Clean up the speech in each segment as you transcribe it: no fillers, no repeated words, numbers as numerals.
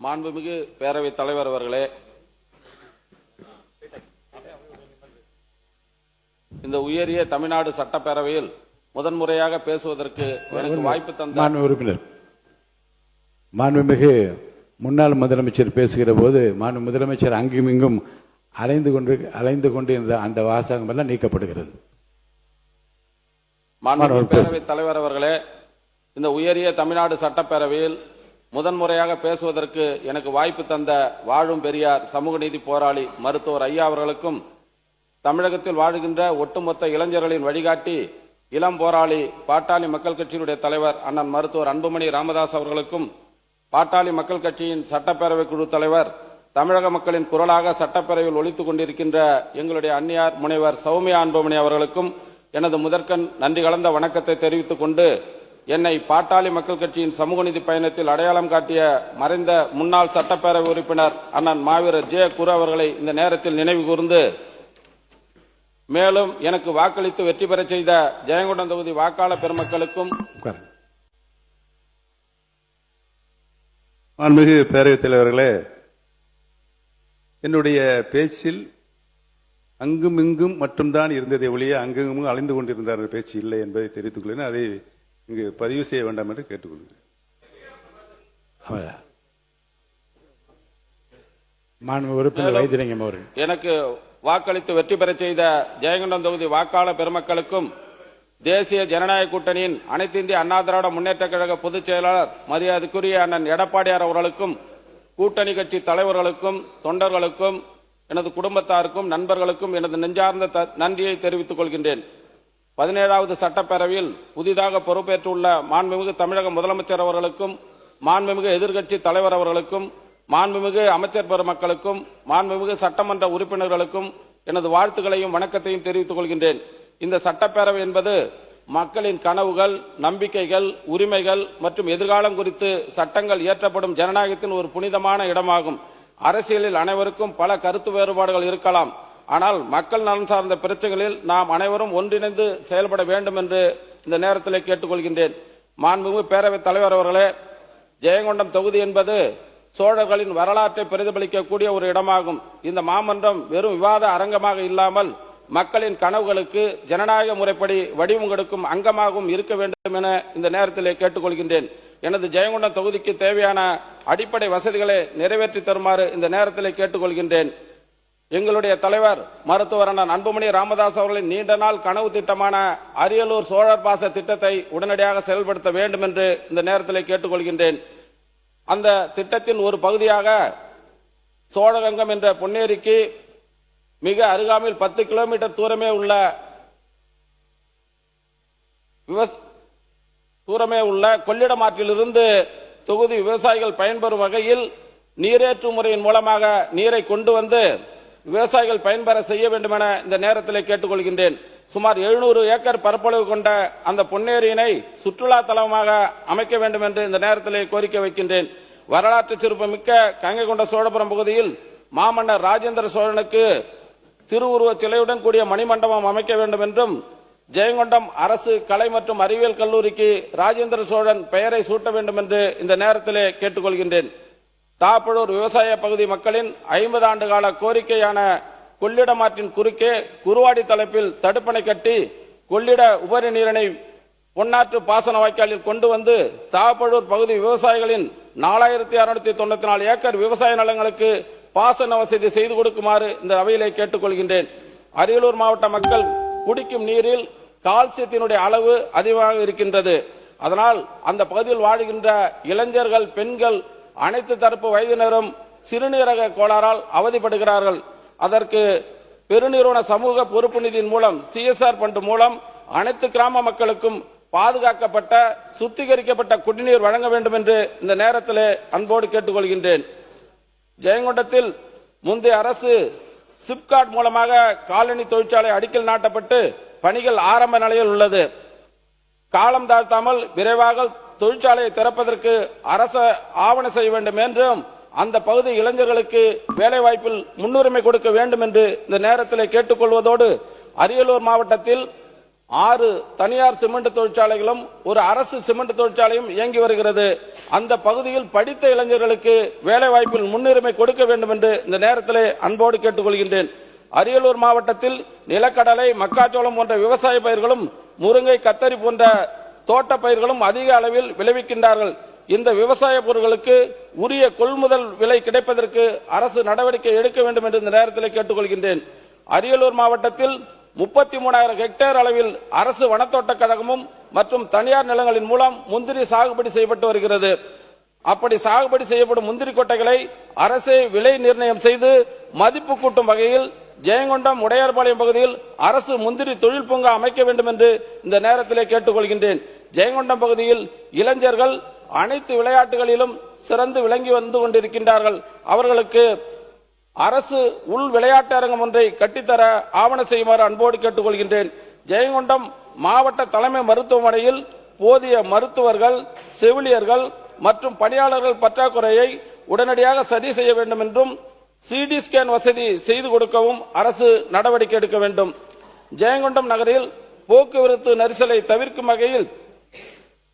மாண்புமிகு பேரவைத் தலைவர் அவர்களே, இந்த உயரிய தமிழ்நாடு சட்டப்பேரவையில் முதன்முறையாக பேசுவதற்கு எனக்கு வாய்ப்பு தந்த உறுப்பினர் மாண்புமிகு முன்னாள் முதலமைச்சர் பேசுகிற போது முதலமைச்சர் அங்கும் இங்கும் அலைந்து கொண்டிருந்த அந்த வாசகம் எல்லாம் நீக்கப்படுகிறது. மாண்புமிகு பேரவைத் தலைவர் அவர்களே, இந்த உயரிய தமிழ்நாடு சட்டப்பேரவையில் முதன்முறையாக பேசுவதற்கு எனக்கு வாய்ப்பு தந்த வாழும் பெரியார் சமூக நீதி போராளி மருத்துவர் ஐயா அவர்களுக்கும், தமிழகத்தில் வாழுகின்ற ஒட்டுமொத்த இளைஞர்களின் வழிகாட்டி இளம் போராளி பாட்டாளி மக்கள் கட்சியினுடைய தலைவர் அண்ணன் மருத்துவர் அன்புமணி ராமதாஸ் அவர்களுக்கும், பாட்டாளி மக்கள் கட்சியின் சட்டப்பேரவை குழு தலைவர், தமிழக மக்களின் குரலாக சட்டப்பேரவையில் ஒலித்துக் கொண்டிருக்கின்ற எங்களுடைய அன்னியார் முனைவர் சௌமியா அன்புமணி அவர்களுக்கும் எனது முதற்கண் நன்றி கலந்த வணக்கத்தை தெரிவித்துக் கொண்டு, என்னை பாட்டாளி மக்கள் கட்சியின் சமூக நீதி பயணத்தில் அடையாளம் காட்டிய மறைந்த முன்னாள் சட்டப்பேரவை உறுப்பினர் அண்ணன் மாவீரர் ஜே குரு அவர்களை இந்த நேரத்தில் நினைவு கூர்ந்து, மேலும் எனக்கு வாக்களித்து வெற்றி பெற செய்த ஜெயங்கொண்டம் தொகுதி வாக்காளர் பெருமக்களுக்கும் மாண்புமிகு பேரவைத் தலைவர்களே, என்னுடைய பேச்சில் அங்கும் இங்கும் மட்டும்தான் இருந்ததை ஒழிய அங்கும் அலைந்து கொண்டிருந்தார் பேச்சு இல்லை என்பதை தெரிவித்துக் கொள்கிறேன். அதை இங்கு பதிவு செய்ய வேண்டாம் என்று கேட்டுக்கொள்கிறேன். எனக்கு வாக்களித்து வெற்றி பெற செய்த ஜெயங்கொண்டம் தொகுதி வாக்காளர் பெருமக்களுக்கும், தேசிய ஜனநாயக கூட்டணியின் அனைத்து இந்திய அண்ணா திராவிட முன்னேற்ற கழக பொதுச் செயலாளர் மரியாதைக்குரிய அண்ணன் எடப்பாடியார் அவர்களுக்கும், கூட்டணி கட்சி தலைவர்களுக்கும், தொண்டர்களுக்கும், எனது குடும்பத்தாருக்கும், நண்பர்களுக்கும் எனது நெஞ்சார்ந்த நன்றியை தெரிவித்துக் கொள்கின்றேன். 17வது சட்டப்பேரவையில் புதிதாக பொறுப்பேற்றுள்ள மாண்புமிகு தமிழக முதலமைச்சர் அவர்களுக்கும், மாண்புமிகு எதிர்க்கட்சி தலைவர் அவர்களுக்கும், மாண்புமிகு அமைச்சர் பெருமக்களுக்கும், மாண்புமிகு சட்டமன்ற உறுப்பினர்களுக்கும் எனது வாழ்த்துக்களையும் வணக்கத்தையும் தெரிவித்துக் கொள்கின்றேன். இந்த சட்டப்பேரவை என்பது மக்களின் கனவுகள், நம்பிக்கைகள், உரிமைகள் மற்றும் எதிர்காலம் குறித்து சட்டங்கள் இயற்றப்படும் ஜனநாயகத்தின் ஒரு புனிதமான இடமாகும். அரசியலில் அனைவருக்கும் பல கருத்து வேறுபாடுகள் இருக்கலாம். ஆனால் மக்கள் நலன் சார்ந்த பிரச்சனைகளில் நாம் அனைவரும் ஒன்றிணைந்து செயல்பட வேண்டும் என்று இந்த நேரத்தில் கேட்டுக்கொள்கின்றேன். மாண்புமிகு பேரவைத் தலைவர் அவர்களே, ஜெயங்கொண்டம் தொகுதி என்பது சோழர்களின் வரலாற்றை பிரதிபலிக்கக்கூடிய ஒரு இடமாகும். இந்த மாமன்றம் வெறும் விவாத அரங்கமாக இல்லாமல் மக்களின் கனவுகளுக்கு ஜனநாயக முறைப்படி வடிவம் கொடுக்கும் அங்கமாகவும் இருக்க வேண்டும் என இந்த நேரத்தில் கேட்டுக்கொள்கின்றேன். எனது ஜெயங்கொண்டம் தொகுதிக்கு தேவையான அடிப்படை வசதிகளை நிறைவேற்றி தருமாறு இந்த நேரத்தில் கேட்டுக்கொள்கின்றேன். எங்களுடைய தலைவர் மருத்துவர் அண்ணன் அன்புமணி ராமதாஸ் அவர்களின் நீண்ட நாள் கனவு திட்டமான அரியலூர் சோழர் பாச திட்டத்தை உடனடியாக செயல்படுத்த வேண்டும் என்று இந்த நேரத்தில் கேட்டுக்கொள்கின்றேன். அந்த திட்டத்தின் ஒரு பகுதியாக சோழகங்கம் என்ற பொன்னேரிக்கு மிக அருகாமையில் 10 கிலோமீட்டர் தூரமே உள்ள கொள்ளிடம் ஆற்றிலிருந்து தொகுதி விவசாயிகள் பயன்பெறும் வகையில் நீரேற்று முறையின் மூலமாக நீரை கொண்டு வந்து விவசாயிகள் பயன்பெற செய்ய வேண்டும் என இந்த நேரத்தில் கேட்டுக்கொள்கின்றேன். சுமார் 700 ஏக்கர் பரப்பளவு கொண்ட அந்த பொன்னேரியினை சுற்றுலா தலமாக அமைக்க வேண்டும் என்று இந்த நேரத்தில் கோரிக்கை வைக்கின்றேன். வரலாற்று சிறப்புமிக்க கங்கை கொண்ட சோழபுரம் பகுதியில் மாமன்னர் ராஜேந்திர சோழனுக்கு திருவுருவச் சிலையுடன் கூடிய மணிமண்டபம் அமைக்க வேண்டும் என்றும், ஜெயங்கொண்டம் அரசு கலை மற்றும் அறிவியல் கல்லூரிக்கு ராஜேந்திர சோழன் பெயரை சூட்ட வேண்டும் என்று இந்த நேரத்தில் கேட்டுக்கொள்கின்றேன். தாப்பழூர் விவசாய பகுதி மக்களின் 50 ஆண்டு கால கோரிக்கையான கொள்ளிடம் ஆற்றின் குறுக்கே குருவாடி தலைப்பில் தடுப்பணை கட்டி கொள்ளிட உபரி நீரினை பொன்னாற்று பாசன வாய்க்காலில் கொண்டு வந்து தாப்பழூர் பகுதி விவசாயிகளின் 4694 ஏக்கர் விவசாய நிலங்களுக்கு பாசன வசதி செய்து கொடுக்குமாறு இந்த அவையிலே கேட்டுக்கொள்கின்றேன். அரியலூர் மாவட்ட மக்கள் குடிக்கும் நீரில் கால்சியத்தினுடைய அளவு அதிகமாக இருக்கின்றது. அதனால் அந்த பகுதியில் வாழ்கின்ற இளைஞர்கள், பெண்கள், அனைத்து தரப்பு வயதினரும் சிறுநீரக கோளாறால் அவதிப்படுகிறார்கள். அதற்கு பெருநிறுவன சமூக பொறுப்பு நிதியின் மூலம் CSR ஃபண்ட் மூலம் அனைத்து கிராம மக்களுக்கும் பாதுகாக்கப்பட்ட சுத்திகரிக்கப்பட்ட குடிநீர் வழங்க வேண்டும் என்று இந்த நேரத்தில் அன்போடு கேட்டுக்கொள்கின்றேன். ஜெயங்கொண்டத்தில் முந்தைய அரசு சிப்காட் மூலமாக காலனி தொழிற்சாலை அடிக்கல் நாட்டப்பட்டு பணிகள் ஆரம்ப நிலையில் உள்ளது. காலம் தாழ்த்தாமல் விரைவாக தொழிற்சாலையை திறப்பதற்கு அரசு ஆவண செய்ய வேண்டும் என்றும், அந்த பகுதி இளைஞர்களுக்கு வேலை வாய்ப்பில் முன்னுரிமை கொடுக்க வேண்டும் என்று இந்த நேரத்தில் கேட்டுக்கொள்வதோடு, அரியலூர் மாவட்டத்தில் 6 தனியார் சிமெண்ட் தொழிற்சாலைகளும் ஒரு அரசு சிமெண்ட் தொழிற்சாலையும் இயங்கி வருகிறது. அந்த பகுதியில் படித்த இளைஞர்களுக்கு வேலை வாய்ப்பில் முன்னுரிமை கொடுக்க வேண்டும் என்று இந்த நேரத்தில் அன்போடு கேட்டுக்கொள்கின்றேன். அரியலூர் மாவட்டத்தில் நிலக்கடலை, மக்காச்சோளம் போன்ற விவசாய பயிர்களும் முருங்கை, கத்தரி போன்ற தோட்ட பயிர்களும் அதிக அளவில் விளைவிக்கின்றார்கள். இந்த விவசாய பொருட்களுக்கு உரிய கொள்முதல் விலை கிடைப்பதற்கு அரசு நடவடிக்கை எடுக்க வேண்டும் என்று இந்த நேரத்தில் கேட்டுக்கொள்கின்றேன். அரியலூர் மாவட்டத்தில் 33,000 ஹெக்டேர் அளவில் அரசு வனத்தோட்டக் கழகமும் மற்றும் தனியார் நிலங்களின் மூலம் முந்திரி சாகுபடி செய்யப்பட்டு வருகிறது. அப்படி சாகுபடி செய்யப்படும் முந்திரி கொட்டைகளை அரசே விலை நிர்ணயம் செய்து மதிப்பு கூட்டும் வகையில் ஜெயங்கொண்டம், உடையார்பாளையம் பகுதியில் அரசு முந்திரி தொழில் பூங்கா அமைக்க வேண்டும் என்று இந்த நேரத்திலே கேட்டுக்கொள்கின்றேன். ஜெயங்கொண்டம் பகுதியில் இளைஞர்கள் அனைத்து விளையாட்டுகளிலும் சிறந்து விளங்கி வந்து கொண்டிருக்கின்றார்கள். அவர்களுக்கு அரசு உள் விளையாட்டு அரங்கம் ஒன்றை கட்டித்தர ஆவண செய்யுமாறு அன்போடு கேட்டுக்கொள்கின்றேன். ஜெயங்கொண்டம் மாவட்ட தலைமை மருத்துவமனையில் போதிய மருத்துவர்கள், செவிலியர்கள் மற்றும் பணியாளர்கள் பற்றாக்குறையை உடனடியாக சரி செய்ய வேண்டும் என்றும் சிடி ஸ்கேன் வசதி செய்து கொடுக்கவும் அரசு நடவடிக்கை எடுக்க வேண்டும். ஜெயங்கொண்டம் நகரில் போக்குவரத்து நெரிசலை தவிர்க்கும் வகையில்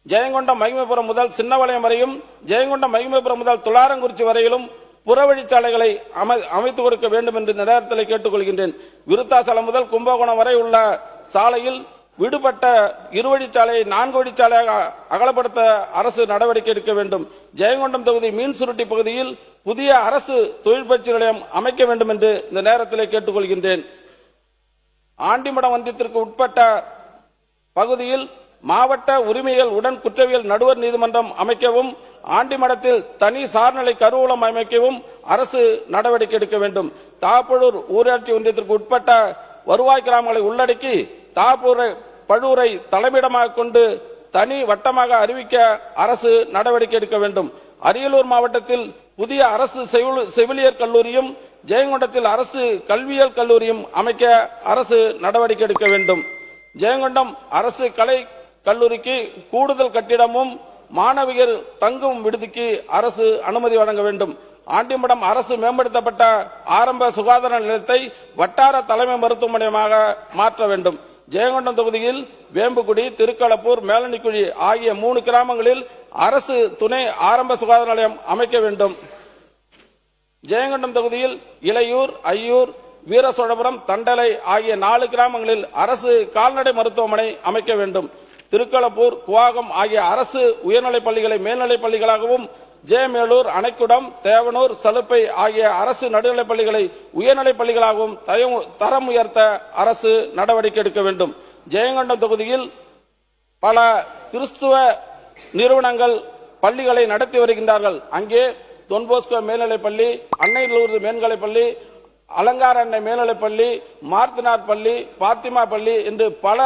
ஜெயங்கொண்டம் மகிமைபுரம் முதல் சின்னவளையம் வரையும், ஜெயங்கொண்டம் மகிமைபுரம் முதல் துளாரங்குறிச்சி வரையிலும் புறவழிச்சாலைகளை அமைத்துக் கொடுக்க வேண்டும் என்று இந்த நேரத்தில் கேட்டுக்கொள்கின்றேன். விருத்தாசலம் முதல் கும்பகோணம் வரை உள்ள சாலையில் விடுபட்ட இருவழிச்சாலையை 4 வழிச்சாலையாக அகலப்படுத்த அரசு நடவடிக்கை எடுக்க வேண்டும். ஜெயங்கொண்டம் தொகுதி மீன் சுருட்டி பகுதியில் புதிய அரசு தொழிற்பயிற்சி நிலையம் அமைக்க வேண்டும் என்று இந்த நேரத்தில் கேட்டுக்கொள்கின்றேன். ஆண்டிமடம் ஒன்றியத்திற்கு உட்பட்ட பகுதியில் மாவட்ட உரிமைகள் உடன் குற்றவியல் நடுவர் நீதிமன்றம் அமைக்கவும், ஆண்டிமடத்தில் தனி சார்நிலை கருவூலம் அமைக்கவும் அரசு நடவடிக்கை எடுக்க வேண்டும். தாப்பழூர் ஊராட்சி ஒன்றியத்திற்கு உட்பட்ட வருவாய் கிராமங்களை உள்ளடக்கி பழூரை தலைமையிடமாக கொண்டு தனி வட்டமாக அறிவிக்க அரசு நடவடிக்கை எடுக்க வேண்டும். அரியலூர் மாவட்டத்தில் புதிய அரசு செவிலியர் கல்லூரியும், ஜெயங்கொண்டத்தில் அரசு கல்வியியல் கல்லூரியும் அமைக்க அரசு நடவடிக்கை எடுக்க வேண்டும். ஜெயங்கொண்டம் அரசு கலை கல்லூரிக்கு கூடுதல் கட்டிடமும் மாணவியர் தங்கும் விடுதிக்கு அரசு அனுமதி வழங்க வேண்டும். ஆண்டிமடம் அரசு மேம்படுத்தப்பட்ட ஆரம்ப சுகாதார நிலையத்தை வட்டார தலைமை மருத்துவமனையாக மாற்ற வேண்டும். ஜெயங்கொண்டம் தொகுதியில் வேம்புக்குடி, திருக்களப்பூர், மேலனிக்குழி ஆகிய 3 கிராமங்களில் அரசு துணை ஆரம்ப சுகாதார நிலையம் அமைக்க வேண்டும். ஜெயங்கொண்டம் தொகுதியில் இளையூர், ஐயூர், வீரசோழபுரம், தண்டலை ஆகிய 4 கிராமங்களில் அரசு கால்நடை மருத்துவமனை அமைக்க வேண்டும். திருக்களப்பூர், குவாகம் ஆகிய அரசு உயர்நிலைப் பள்ளிகளை மேல்நிலைப் பள்ளிகளாகவும், ஜெயமேலூர், அணைக்குடம், தேவனூர், சலுப்பை ஆகிய அரசு நடுநிலைப் பள்ளிகளை உயர்நிலைப் பள்ளிகளாகவும் தரம் உயர்த்த அரசு நடவடிக்கை எடுக்க வேண்டும். ஜெயங்கொண்டம் தொகுதியில் பல கிறிஸ்துவ நிறுவனங்கள் பள்ளிகளை நடத்தி வருகின்றார்கள். அங்கே தொன்போஸ்கோ மேல்நிலைப் பள்ளி, அன்னையிலூர் மேல்நிலைப் பள்ளி, அலங்கார அன்னை மேல்நிலைப் பள்ளி, மார்த்தினார் பள்ளி, பாத்திமா பள்ளி என்று பல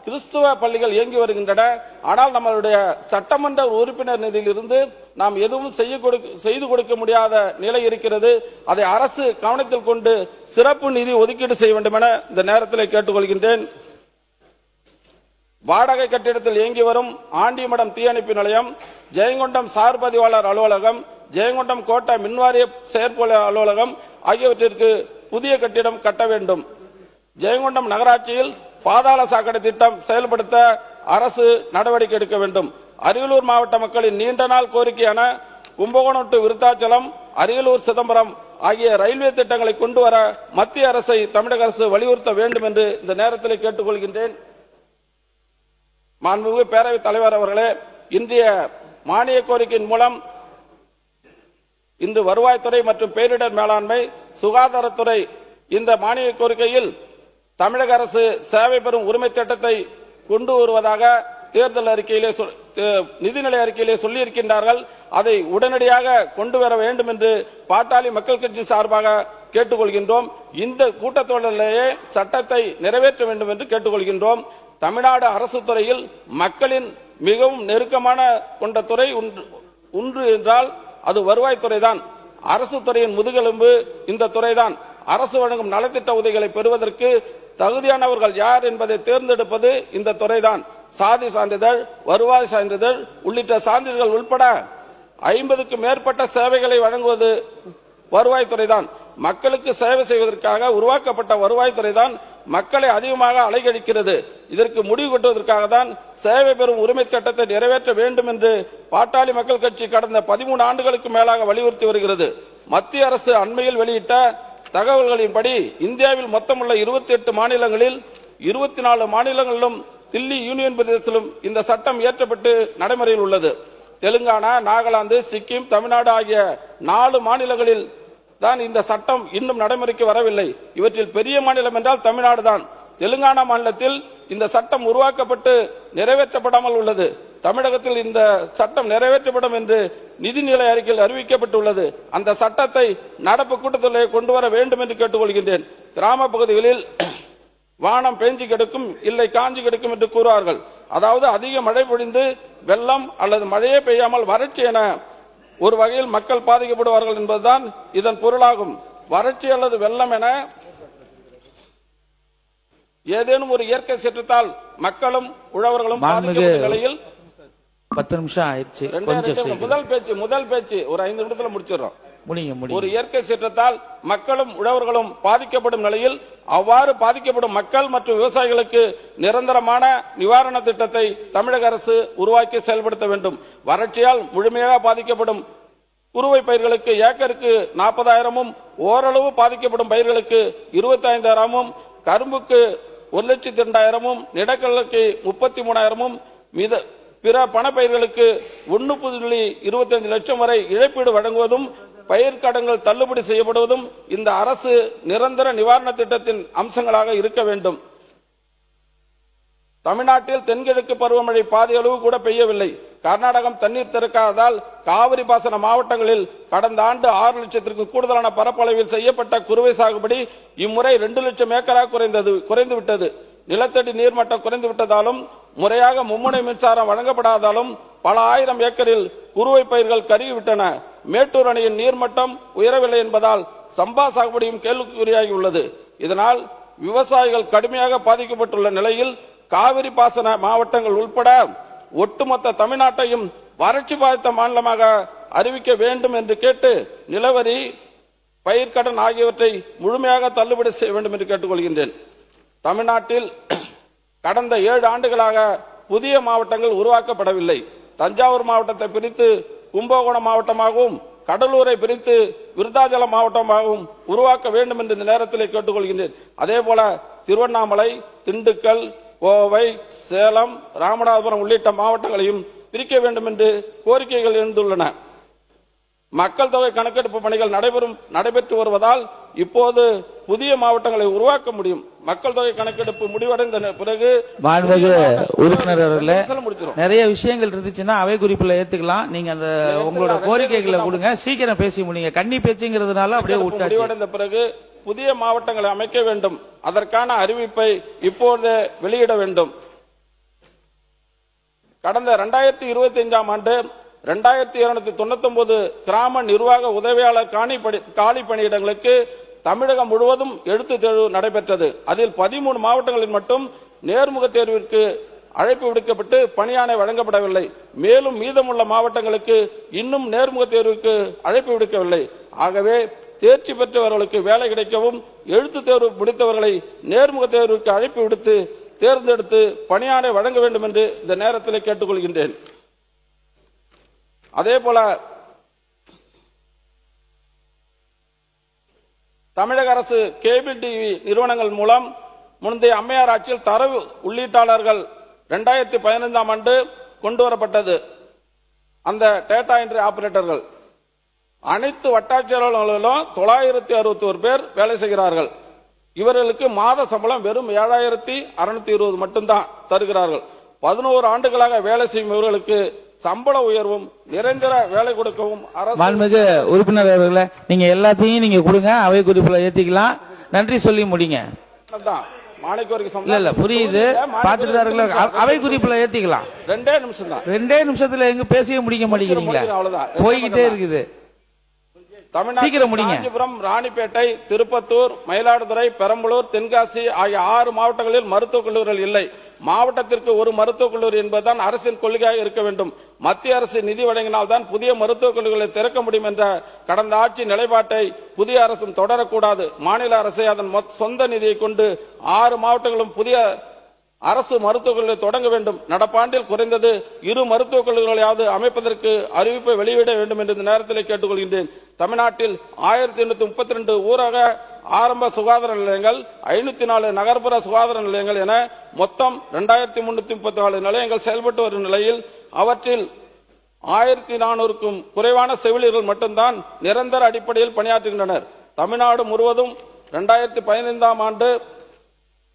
கிறிஸ்துவ பள்ளிகள் இயங்கி வருகின்றன. ஆனால் நம்மளுடைய சட்டமன்ற உறுப்பினர் நிதியிலிருந்து நாம் எதுவும் செய்து கொடுக்க முடியாத நிலை இருக்கிறது. அதை அரசு கவனத்தில் கொண்டு சிறப்பு நிதி ஒதுக்கீடு செய்ய வேண்டும் என இந்த நேரத்தில் கேட்டுக்கொள்கின்றேன். வாடகை கட்டிடத்தில் இயங்கி வரும் ஆண்டிமடம் தீயணைப்பு நிலையம், ஜெயங்கொண்டம் சார் பதிவாளர் அலுவலகம், ஜெயங்கொண்டம் கோட்டை மின்வாரிய செயற்பொழில் அலுவலகம் ஆகியவற்றிற்கு புதிய கட்டிடம் கட்ட வேண்டும். ஜெயங்கொண்டம் நகராட்சியில் பாதாள சாக்கடை திட்டம் செயல்படுத்த அரசு நடவடிக்கை எடுக்க வேண்டும். அரியலூர் மாவட்ட மக்களின் நீண்ட நாள் கோரிக்கையான கும்பகோணம் டு விருத்தாச்சலம், அரியலூர் சிதம்பரம் ஆகிய ரயில்வே திட்டங்களை கொண்டு வர மத்திய அரசை தமிழக அரசு வலியுறுத்த வேண்டும் என்று இந்த நேரத்தில் கேட்டுக்கொள்கின்றேன். மாண்புமிகு பேரவைத் தலைவர் அவர்களே, இன்றைய மானிய கோரிக்கையின் மூலம் இன்று வருவாய்த்துறை மற்றும் பேரிடர் மேலாண்மை, சுகாதாரத்துறை இந்த மானிய கோரிக்கையில் தமிழக அரசு சேவை பெறும் உரிமை சட்டத்தை கொண்டு வருவதாக தேர்தல் அறிக்கையிலே நிதிநிலை அறிக்கையிலே சொல்லியிருக்கின்றார்கள். அதை உடனடியாக கொண்டு வர வேண்டும் என்று பாட்டாளி மக்கள் கட்சி சார்பாக கேட்டுக்கொள்கின்றோம். இந்த கூட்டத்தொடரிலேயே சட்டத்தை நிறைவேற்ற வேண்டும் என்று கேட்டுக்கொள்கின்றோம். தமிழ்நாடு அரசு துறையில் மக்களின் மிகவும் நெருக்கமான கொண்ட துறை ஒன்று என்றால் அது வருவாய்த்துறை தான். அரசு துறையின் முதுகெலும்பு இந்த துறைதான். அரசு வழங்கும் நலத்திட்ட உதவிகளை பெறுவதற்கு தகுதியானவர்கள் யார் என்பதை தேர்ந்தெடுப்பது இந்த துறைதான். சாதி சான்றிதழ், வருவாய் சான்றிதழ் உள்ளிட்ட சான்றிதழ்கள் உட்பட 50க்கும் மேற்பட்ட சேவைகளை வழங்குவது வருவாய்த்துறை தான். மக்களுக்கு சேவை செய்வதற்காக உருவாக்கப்பட்ட வருவாய்த்துறை தான் மக்களை அதிகமாக அலைகழிக்கிறது. இதற்கு முடிவு கட்டுவதற்காக தான் சேவை பெறும் உரிமை சட்டத்தை நிறைவேற்ற வேண்டும் என்று பாட்டாளி மக்கள் கட்சி கடந்த 13 ஆண்டுகளுக்கு மேலாக வலியுறுத்தி வருகிறது. மத்திய அரசு அண்மையில் வெளியிட்ட தகவல்களின்படி இந்தியாவில் மொத்தமுள்ள 28 மாநிலங்களில் 24 மாநிலங்களிலும் தில்லி யூனியன் பிரதேசத்திலும் இந்த சட்டம் இயற்றப்பட்டு நடைமுறையில் உள்ளது. தெலுங்கானா, நாகாலாந்து, சிக்கிம், தமிழ்நாடு ஆகிய 4 மாநிலங்களில் தான் இந்த சட்டம் இன்னும் நடைமுறைக்கு வரவில்லை. இவற்றில் பெரிய மாநிலம் என்றால் தமிழ்நாடு தான். தெலுங்கானா மாநிலத்தில் இந்த சட்டம் உருவாக்கப்பட்டு நிறைவேற்றப்படாமல் உள்ளது. தமிழகத்தில் இந்த சட்டம் நிறைவேற்றப்படும் என்று நிதிநிலை அறிக்கையில் அறிவிக்கப்பட்டுள்ளது. அந்த சட்டத்தை நடப்பு கூட்டத்தொடரில் கொண்டு வர வேண்டும் என்று கேட்டுக்கொள்கின்றேன். கிராம பகுதிகளில் வானம் பேஞ்சு கிடக்கும், இல்லை காஞ்சி கிடக்கும் என்று கூறுவார்கள். அதாவது அதிக மழை பொழிந்து வெள்ளம் அல்லது மழையே பெய்யாமல் வறட்சி என ஒரு வகையில் மக்கள் பாதிக்கப்படுவார்கள் என்பதுதான் இதன் பொருளாகும். வறட்சி அல்லது வெள்ளம் என ஏதேனும் ஒரு இயற்கை சீற்றத்தால் மக்களும் உழவர்களும் பாதிக்கப்பட்ட நிலையில் 10 நிமிஷம் ஆயிடுச்சு. முதல் பேச்சு ஒரு 5 நிமிடத்துல முடிச்சிடறோம். முடிங்க. ஒரு இயற்கை சீற்றத்தால் மக்களும் உழவர்களும் பாதிக்கப்படும் நிலையில் அவ்வாறு பாதிக்கப்படும் மக்கள் மற்றும் விவசாயிகளுக்கு நிரந்தரமான நிவாரண திட்டத்தை தமிழக அரசு உருவாக்கி செயல்படுத்த வேண்டும். வறட்சியால் முழுமையாக பாதிக்கப்படும் குறுவை பயிர்களுக்கு ஏக்கருக்கு 40,000-ம், ஓரளவு பாதிக்கப்படும் பயிர்களுக்கு 25,000-ம், கரும்புக்கு 1,02,000-ம், நிலக்கடலைக்கு 33,000-ம், பிற பணப்பயிர்களுக்கு 1.25 லட்சம் வரை இழப்பீடு வழங்குவதும் பயிர்க்கடன்கள் தள்ளுபடி செய்யப்படுவதும் இந்த அரசு நிரந்தர நிவாரண திட்டத்தின் அம்சங்களாக இருக்க வேண்டும். தமிழ்நாட்டில் தென்கிழக்கு பருவமழை பாதி அளவு கூட பெய்யவில்லை. கர்நாடகம் தண்ணீர் திறக்காததால் காவிரி பாசன மாவட்டங்களில் கடந்த ஆண்டு 6 லட்சத்திற்கும் கூடுதலான பரப்பளவில் செய்யப்பட்ட குறுவை சாகுபடி இம்முறை 2 லட்சம் ஏக்கராக குறைந்துவிட்டது. நிலத்தடி நீர்மட்டம் குறைந்து விட்டதாலும் முறையாக மும்முனை மின்சாரம் வழங்கப்படாதாலும் பல ஆயிரம் ஏக்கரில் குறுவை பயிர்கள் கருகிவிட்டன. மேட்டூர் அணையின் நீர்மட்டம் உயரவில்லை என்பதால் சம்பா சாகுபடியும் கேள்விக்குறியாகியுள்ளது. இதனால் விவசாயிகள் கடுமையாக பாதிக்கப்பட்டுள்ள நிலையில் காவிரி பாசன மாவட்டங்கள் உட்பட ஒட்டுமொத்த தமிழ்நாட்டையும் வறட்சி பாதித்த மாநிலமாக அறிவிக்க வேண்டும் என்று கேட்டு நிலவரி, பயிர்க்கடன் ஆகியவற்றை முழுமையாக தள்ளுபடி செய்ய வேண்டும் என்று கேட்டுக்கொள்கின்றேன். தமிழ்நாட்டில் கடந்த 7 ஆண்டுகளாக புதிய மாவட்டங்கள் உருவாக்கப்படவில்லை. தஞ்சாவூர் மாவட்டத்தை பிரித்து கும்பகோணம் மாவட்டமாகவும், கடலூரை பிரித்து விருத்தாச்சலம் மாவட்டமாகவும் உருவாக்க வேண்டும் என்று இந்த நேரத்தில் கேட்டுக்கொள்கின்றேன். அதேபோல திருவண்ணாமலை, திண்டுக்கல், கோவை, சேலம், ராமநாதபுரம் உள்ளிட்ட மாவட்டங்களையும் பிரிக்க வேண்டும் என்று கோரிக்கைகள் எழுந்துள்ளன. மக்கள் தொகை கணக்கெடுப்பு பணிகள் நடைபெற்று வருவதால் இப்போது புதிய மாவட்டங்களை உருவாக்க முடியும். மக்கள் தொகை கணக்கெடுப்பு முடிவடைந்த பிறகு உறுப்பினர் அவர்களே, நிறைய விஷயங்கள் இருந்துச்சுன்னா அவை குறிப்புல ஏத்துக்கலாம். நீங்க அந்த உங்களோட கோரிக்கைகளை கொடுங்க, சீக்கிரம் பேசி முடியுங்க. கன்னி பேச்சுங்கிறதுனால அப்படியே முடிவடைந்த பிறகு புதிய மாவட்டங்களை அமைக்க வேண்டும். அதற்கான அறிவிப்பை இப்போது வெளியிட வேண்டும். கடந்த 2025ஆம் ஆண்டு 2299 கிராம நிர்வாக உதவியாளர் காலி பணியிடங்களுக்கு தமிழகம் முழுவதும் எழுத்து தேர்வு நடைபெற்றது. அதில் 13 மாவட்டங்களில் மட்டும் நேர்முக தேர்விற்கு அழைப்பு விடுக்கப்பட்டு பணியாணை வழங்கப்படவில்லை. மேலும் மீதமுள்ள மாவட்டங்களுக்கு இன்னும் நேர்முக தேர்வுக்கு அழைப்பு விடுக்கவில்லை. ஆகவே தேர்ச்சி பெற்றவர்களுக்கு வேலை கிடைக்கவும் எழுத்து தேர்வு முடித்தவர்களை நேர்முக தேர்வுக்கு அழைப்பு விடுத்து தேர்ந்தெடுத்து பணியாணை வழங்க வேண்டும் என்று இந்த நேரத்தில் கேட்டுக்கொள்கின்றேன். அதேபோல தமிழக அரசு கேபிள் டிவி நிறுவனங்கள் மூலம் முந்தைய அம்மையார் ஆட்சியில் தரவு உள்ளீட்டாளர்கள் 2015ஆம் ஆண்டு கொண்டு வரப்பட்டது. அந்த டேட்டா என்ட்ரி ஆபரேட்டர்கள் அனைத்து வட்டாட்சியர் அலுவலகங்களிலும் 961 பேர் வேலை செய்கிறார்கள். இவர்களுக்கு மாத சம்பளம் வெறும் 7620 மட்டும்தான் தருகிறார்கள். 11 ஆண்டுகளாக வேலை செய்யும் இவர்களுக்கு சம்பள உயர்வும் நிரந்தர வேலை கொடுக்கவும் அரசு உறுப்பினர் அவர்களே, நீங்க எல்லாத்தையும் நீங்க கொடுங்க, அவை குறிப்புல ஏத்திக்கலாம். நன்றி சொல்லி முடிங்க. புரியுது, பாத்துட்டு அவை குறிப்புல ஏத்திக்கலாம். 2 நிமிஷம் தான். 2 நிமிஷத்துல எங்க பேசிய முடிக்க மாட்டேங்கிறீங்களா? போய்கிட்டே இருக்குது. சீக்கிரம் முடிங்க. காஞ்சிபுரம், ராணிப்பேட்டை, திருப்பத்தூர், மயிலாடுதுறை, பெரம்பலூர், தென்காசி ஆகிய 6 மாவட்டங்களில் மருத்துவக் கல்லூரிகள் இல்லை. மாவட்டத்திற்கு ஒரு மருத்துவக் கல்லூரி என்பதுதான் அரசின் கொள்கையாக இருக்க வேண்டும். மத்திய அரசு நிதி வழங்கினால்தான் புதிய மருத்துவக் கல்லூரிகளை திறக்க முடியும் என்ற கடந்த ஆட்சி நிலைப்பாட்டை புதிய அரசும் தொடரக்கூடாது. மாநில அரசை அதன் சொந்த நிதியை கொண்டு 6 மாவட்டங்களும் புதிய அரசு மருத்துவக் கல்லூரிகளை தொடங்க வேண்டும். நடப்பாண்டில் குறைந்தது 2 மருத்துவக் கல்லூரிகளையாவது அமைப்பதற்கு அறிவிப்பை வெளியிட வேண்டும் என்று இந்த நேரத்தில் கேட்டுக்கொள்கின்றேன். தமிழ்நாட்டில் 1832 ஊரக ஆரம்ப சுகாதார நிலையங்கள், 504 நகர்ப்புற சுகாதார நிலையங்கள் என மொத்தம் 2334 நிலையங்கள் செயல்பட்டு வரும் நிலையில் அவற்றில் 1400க்கும் குறைவான செவிலியர்கள் மட்டும்தான் நிரந்தர அடிப்படையில் பணியாற்றுகின்றனர். தமிழ்நாடு முழுவதும் 2015ஆம் ஆண்டு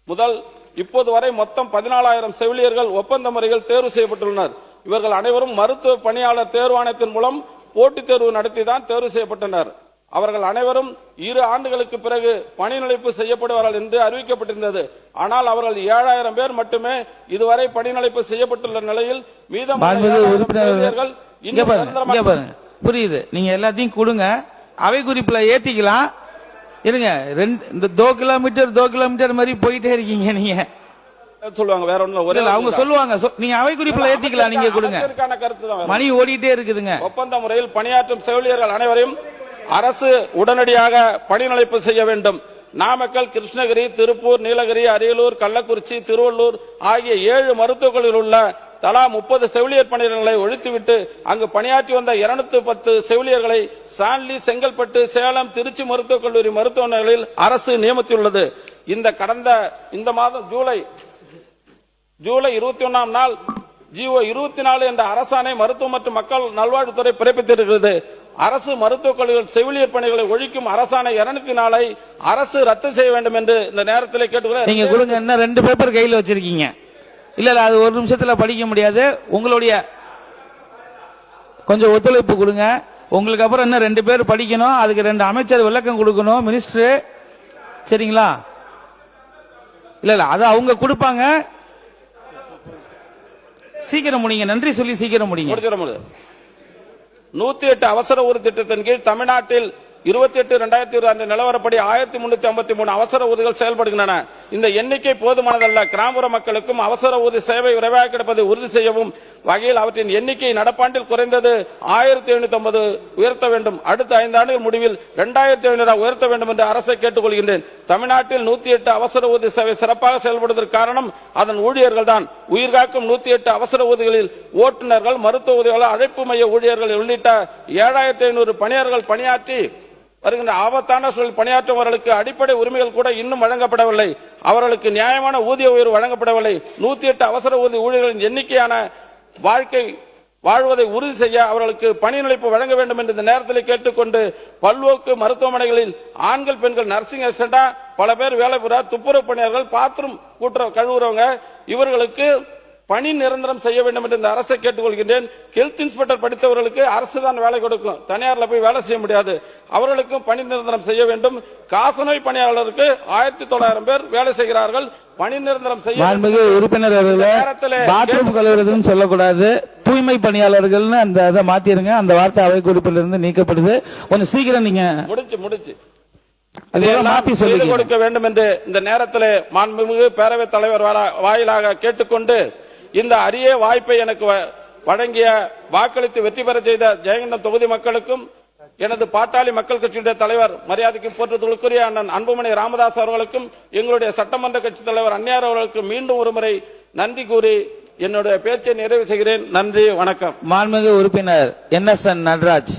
முதல் இப்போது வரை மொத்தம் 14,000 செவிலியர்கள் ஒப்பந்த முறையில் தேர்வு செய்யப்பட்டுள்ளனர். இவர்கள் அனைவரும் மருத்துவ பணியாளர் தேர்வாணையத்தின் மூலம் போட்டித் தேர்வு நடத்திதான் தேர்வு செய்யப்பட்டனர். அவர்கள் அனைவரும் 2 ஆண்டுகளுக்கு பிறகு பணி நிலைப்பு செய்யப்படுவார்கள் என்று அறிவிக்கப்பட்டிருந்தது. ஆனால் அவர்கள் 7,000 பேர் மட்டுமே இதுவரை பணி நிலைப்பு செய்யப்பட்டுள்ள நிலையில் மீதம் புரியுது. நீங்க எல்லாத்தையும் கொடுங்க, அவை குறிப்புல ஏத்திக்கலாம். இருங்க, இந்த 2 கிலோமீட்டர் மாதிரி போயிட்டே இருக்கீங்க நீங்க. சொல்லுவாங்க வேற ஒண்ணு, ஒரே அவங்க சொல்லுவாங்க. நீங்க அவை குறிப்புல ஏத்திக்கலாம், நீங்க கொடுங்க. மணி ஓடிட்டே இருக்குதுங்க. ஒப்பந்த முறையில் பணியாற்றும் செவிலியர்கள் அனைவரையும் அரசு உடனடியாக பணி நிலைப்பு செய்ய வேண்டும். நாமக்கல், கிருஷ்ணகிரி, திருப்பூர், நீலகிரி, அரியலூர், கள்ளக்குறிச்சி, திருவள்ளூர் ஆகிய 7 மருத்துவக் கல்லூரியில் உள்ள தலா 30 செவிலியர் பணியிடங்களை ஒழித்துவிட்டு அங்கு பணியாற்றி வந்த 210 செவிலியர்களை சான்லி, செங்கல்பட்டு, சேலம், திருச்சி மருத்துவக் கல்லூரி மருத்துவமனைகளில் அரசு நியமித்துள்ளது. இந்த மாதம் ஜூலை 21ஆம் நாள் ஜிஓ 24 என்ற அரசாணை மருத்துவ மற்றும் மக்கள் நல்வாழ்வுத்துறை பிறப்பித்திருக்கிறது. அரசு மருத்துவக் கல்லூரிகள் செவிலியர் பணிகளை ஒழிக்கும் அரசாணை 204ஐ அரசு ரத்து செய்ய வேண்டும் என்று இந்த நேரத்தில் கேட்டுக்கிறேன். நீங்க கொடுங்க. என்ன 2 பேப்பர் கையில் வச்சிருக்கீங்க? இல்ல அது ஒரு நிமிஷத்துல படிக்க முடியாது. உங்களுடைய கொஞ்சம் ஒத்துழைப்பு கொடுங்க. உங்களுக்கு அப்புறம் என்ன 2 பேர் படிக்கணும், அதுக்கு 2 அமைச்சர் விளக்கம் கொடுக்கணும், மினிஸ்டர். சரிங்களா? இல்ல அது அவங்க கொடுப்பாங்க. சீக்கிரம் முடிங்க. நன்றி சொல்லி சீக்கிரம் முடிங்க. 108 அவசர ஊர்தி திட்டத்தின் கீழ் தமிழ்நாட்டில் 28/2020 நிலவரப்படி 1353 அவசர ஊர்திகள் செயல்படுகின்றன. இந்த எண்ணிக்கை போதுமானதல்ல. கிராமப்புற மக்களுக்கும் அவசர ஊர்தி சேவை விரைவாக கிடைப்பதை உறுதி செய்யவும் வகையில் அவற்றின் எண்ணிக்கை நடப்பாண்டில் குறைந்தது 1750 உயர்த்த வேண்டும். அடுத்த 5 ஆண்டுகள் முடிவில் 2500 உயர்த்த வேண்டும் என்று அரசை கேட்டுக்கொள்கின்றேன். தமிழ்நாட்டில் 108 அவசர ஊர்தி சேவை சிறப்பாக செயல்படுவதற்கு காரணம் அதன் ஊழியர்கள் தான். உயிர்காக்கும் 108 அவசர ஊர்திகளில் ஓட்டுநர்கள், மருத்துவ உதவியாளர், அழைப்பு மைய ஊழியர்கள் உள்ளிட்ட 7500 பணியாளர்கள் பணியாற்றி வருகின்ற ஆபத்தான சூழல் பணியாற்றுபவர்களுக்கு அடிப்படை உரிமைகள் கூட இன்னும் வழங்கப்படவில்லை. அவர்களுக்கு நியாயமான ஊதிய உயர்வு வழங்கப்படவில்லை. 108 அவசர ஊர்தி ஊழியர்களின் எண்ணிக்கையான வாழ்க்கை வாழ்வதை உறுதி செய்ய அவர்களுக்கு பணி நிலைப்பு வழங்க வேண்டும் என்று இந்த நேரத்தில் கேட்டுக்கொண்டு, பல்நோக்கு மருத்துவமனைகளில் ஆண்கள், பெண்கள், நர்சிங் அசிஸ்டண்டா பல பேர் வேலை பெற, துப்புரவு பணியாளர்கள், பாத்ரூம் கழுவுறவங்க இவர்களுக்கு பணி நிரந்தரம் செய்ய வேண்டும் என்று இந்த அரசை கேட்டுக்கொள்கின்றேன். ஹெல்த் இன்ஸ்பெக்டர் படித்தவர்களுக்கு அரசு தான் வேலை கொடுக்கும், தனியார்ல போய் வேலை செய்ய முடியாது. அவர்களுக்கும் பணி நிரந்தரம் செய்ய வேண்டும். காசநோய் பணியாளருக்கு 1900 பேர் வேலை செய்கிறார்கள். பணி நிரந்தரம் செய்ய உறுப்பினர் பாத்ரூம் கழுவுறதுன்னு சொல்லக்கூடாது, தூய்மை பணியாளர்கள் அந்த அதை மாத்திருங்க. அந்த வார்த்தை அவை குறிப்பிலிருந்து நீக்கப்படுது. கொஞ்சம் சீக்கிரம் நீங்க முடிச்சு செய்து கொடுக்க வேண்டும் என்று இந்த நேரத்தில் மாண்புமிகு பேரவைத் தலைவர் வாயிலாக கேட்டுக்கொண்டு, இந்த அரிய வாய்ப்பை எனக்கு வழங்கிய, வாக்களித்து வெற்றி பெற செய்த ஜெயங்கொண்டம் தொகுதி மக்களுக்கும், எனது பாட்டாளி மக்கள் கட்சியுடைய தலைவர் மரியாதைக்கு போற்றுதலுக்குரிய அண்ணன் அன்புமணி ராமதாஸ் அவர்களுக்கும், எங்களுடைய சட்டமன்ற கட்சி தலைவர் அந்நியார் அவர்களுக்கும் மீண்டும் ஒருமுறை நன்றி கூறி என்னுடைய பேச்சை நிறைவு செய்கிறேன். நன்றி, வணக்கம். மாண்புமிகு உறுப்பினர் NSN நடராஜ்.